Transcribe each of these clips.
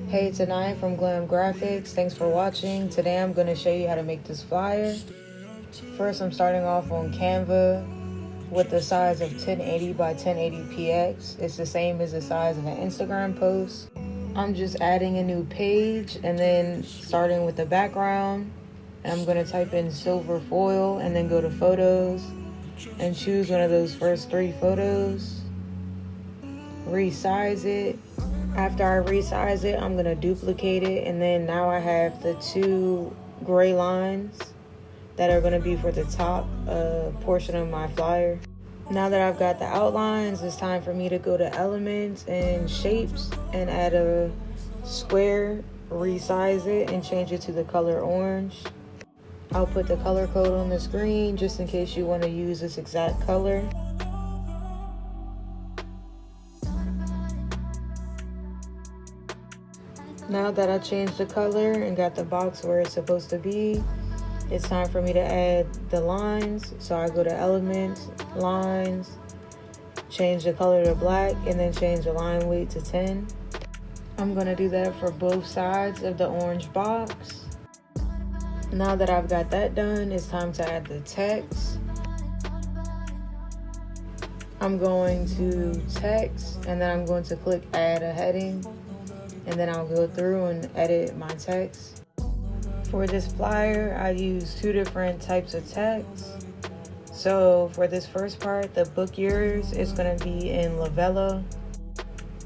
Hey, it's Anaya from Glam Graphics. Thanks for watching. Today I'm going to show you how to make this flyer. First, I'm starting off on Canva with the size of 1080 by 1080 px. It's the same as the size of an Instagram post. I'm just adding a new page and then starting with the background. And I'm going to type in silver foil and then go to photos and choose one of those first 3 photos. Resize it. After I resize it, I'm going to duplicate it, and then now I have the 2 gray lines that are going to be for the top portion of my flyer. Now that I've got the outlines, it's time for me to go to elements and shapes and add a square, resize it, and change it to the color orange. I'll put the color code on the screen just in case you want to use this exact color. Now that I changed the color and got the box where it's supposed to be, it's time for me to add the lines. So I go to elements, lines, change the color to black, and then change the line weight to 10. I'm gonna do that for both sides of the orange box. Now that I've got that done, it's time to add the text. I'm going to text, and then I'm going to click add a heading. And then I'll go through and edit my text. For this flyer, I use 2 different types of text. So for this first part, the book yours is gonna be in Lavella.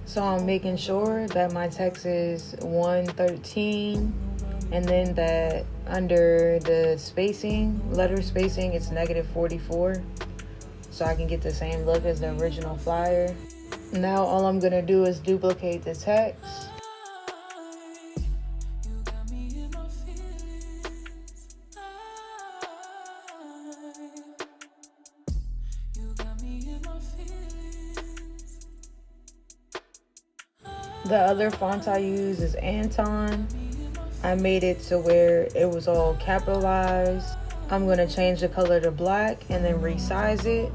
So I'm making sure that my text is 113, and then that under the spacing, letter spacing, it's -44. So I can get the same look as the original flyer. Now all I'm gonna do is duplicate the text. The other font I use is Anton. I made it to where it was all capitalized. I'm gonna change the color to black and then resize it.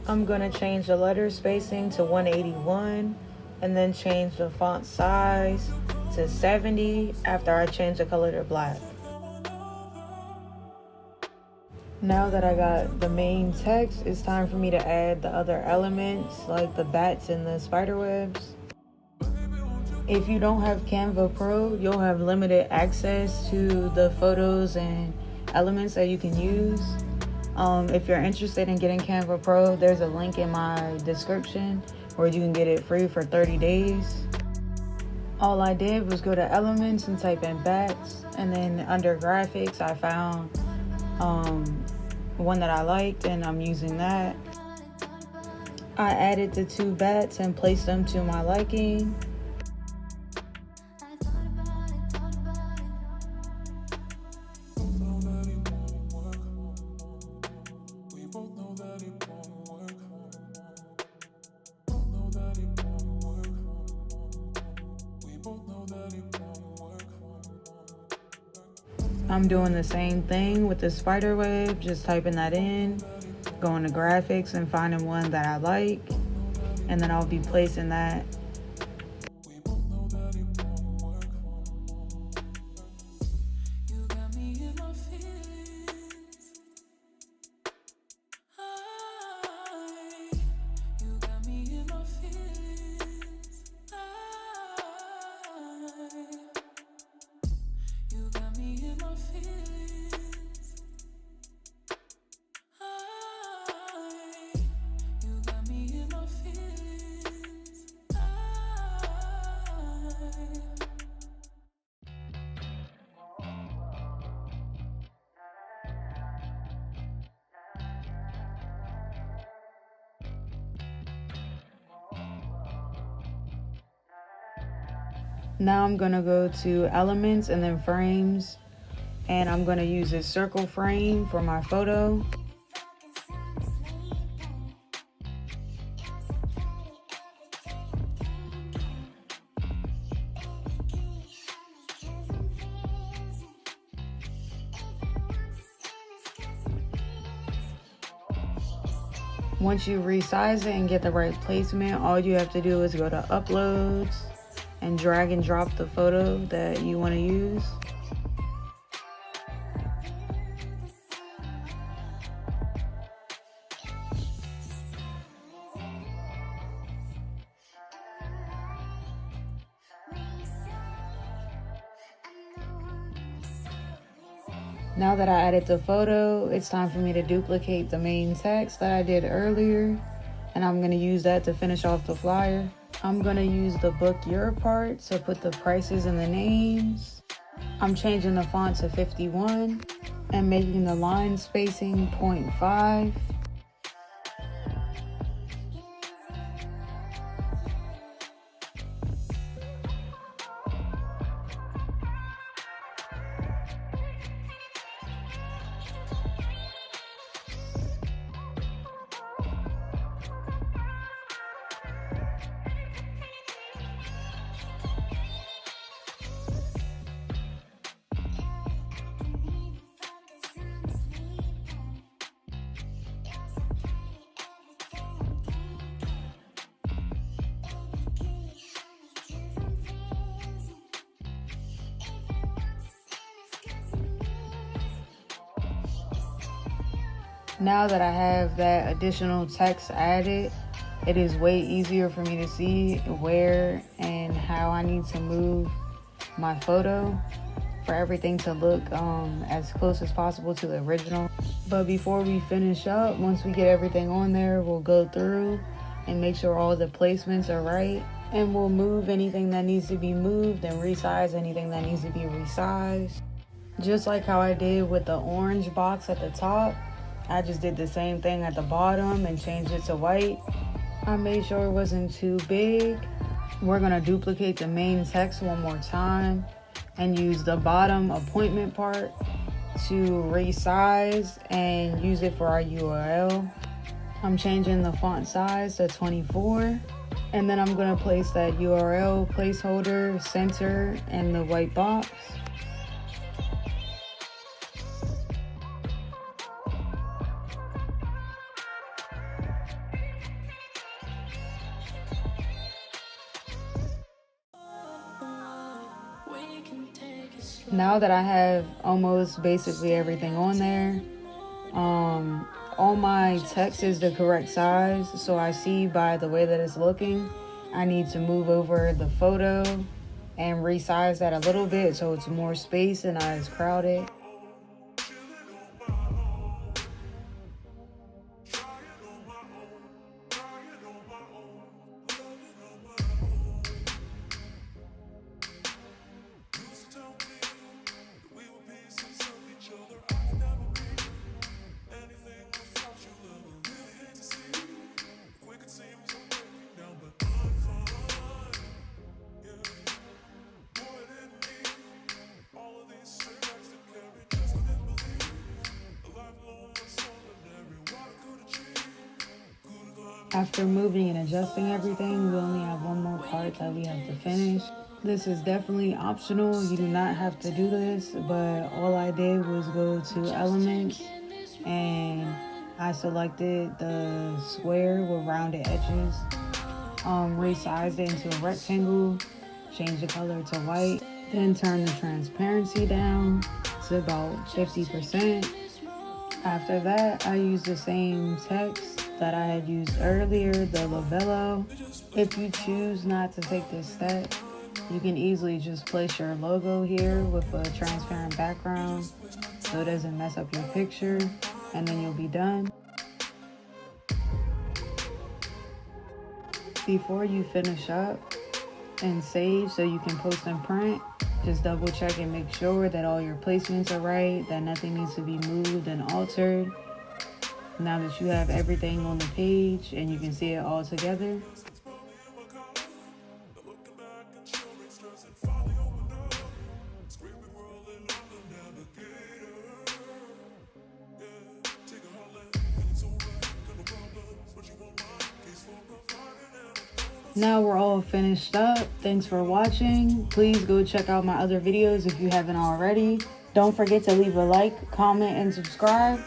I'm gonna change the letter spacing to 181 and then change the font size to 70 after I change the color to black. Now that I got the main text, it's time for me to add the other elements like the bats and the spider webs. If you don't have Canva Pro, you'll have limited access to the photos and elements that you can use. If you're interested in getting Canva Pro, there's a link in my description where you can get it free for 30 days. All I did was go to elements and type in bats, and then under graphics I found one that I liked and I'm using that. I added the 2 bats and placed them to my liking. I'm doing the same thing with the spider web, just typing that in, going to graphics and finding one that I like, and then I'll be placing that. Now I'm gonna go to elements and then frames, and I'm gonna use this circle frame for my photo. Once you resize it and get the right placement, all you have to do is go to uploads and drag and drop the photo that you want to use. Now that I added the photo, it's time for me to duplicate the main text that I did earlier, and I'm going to use that to finish off the flyer. I'm going to use the book your part to put the prices and the names. I'm changing the font to 51 and making the line spacing 0.5. Now that I have that additional text added, it is way easier for me to see where and how I need to move my photo for everything to look as close as possible to the original. But before we finish up, once we get everything on there, we'll go through and make sure all the placements are right. And we'll move anything that needs to be moved and resize anything that needs to be resized. Just like how I did with the orange box at the top, I just did the same thing at the bottom and changed it to white. I made sure it wasn't too big. We're gonna duplicate the main text one more time and use the bottom appointment part to resize and use it for our URL. I'm changing the font size to 24, and then I'm gonna place that URL placeholder center in the white box. Now that I have almost basically everything on there, all my text is the correct size, so I see by the way that it's looking, I need to move over the photo and resize that a little bit so it's more space and not as crowded. After moving and adjusting everything, we only have one more part that we have to finish. This is definitely optional. You do not have to do this, but all I did was go to elements and I selected the square with rounded edges, resized it into a rectangle, changed the color to white, then turn the transparency down to about 50%. After that, I used the same text that I had used earlier, the labello. If you choose not to take this step, you can easily just place your logo here with a transparent background so it doesn't mess up your picture, and then you'll be done. Before you finish up and save so you can post and print, just double check and make sure that all your placements are right, that nothing needs to be moved and altered. Now that you have everything on the page and you can see it all together, now we're all finished up. Thanks for watching. Please go check out my other videos if you haven't already. Don't forget to leave a like, comment, and subscribe.